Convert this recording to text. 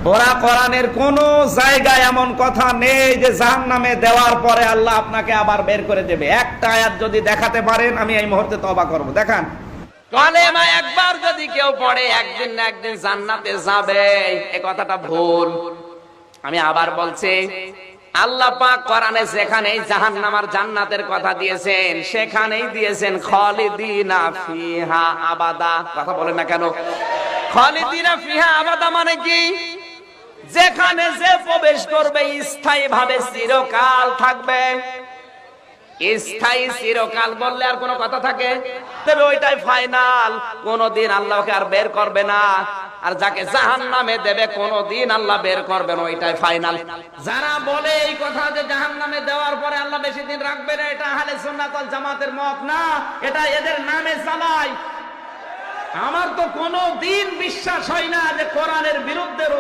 ওরা কোরআনের কোন জায়গায় এমন কথা নেই যে জাহান্নামে দেওয়ার পরে আল্লাহ আপনাকে আবার বের করে দেবে। একটা আয়াত যদি দেখাতে পারেন আমি এই মুহূর্তে তওবা করব। দেখান। কালেমা একবার যদি কেউ পড়ে একদিন না একদিন জান্নাতে যাবে, এই কথাটা ভুল। আমি আবার বলছি, আল্লাহ পাক কোরআনে যেখানেই জাহান্নাম আর জান্নাতের কথা দিয়েছেন সেখানেই দিয়েছেন খালিদিনা ফিহা আবাদা। কথা বলেন না কেন? খালিদিনা ফিহা আবাদা মানে কি? যেখানে যে প্রবেশ করবে স্থায়ী ভাবে চিরকাল থাকবে। স্থায়ী চিরকাল বললে আর কোনো কথা থাকে? তবে ওইটাই ফাইনাল, কোনদিন আল্লাহকে আর বের করবে না। আর যাকে জাহান্নামে দেবে কোনদিন আল্লাহ বের করবে না, ওইটাই ফাইনাল। যারা বলে এই কথা যে জাহান্নামে দেওয়ার পরে আল্লাহ বেশি দিন রাখবে না, এটা আহলে সুন্নাত ওয়াল জামাতের মত না, এটা এদের নামে চালায়। আমার তো কোনদিন বিশ্বাস হয় না যে কোরআনের বিরুদ্ধে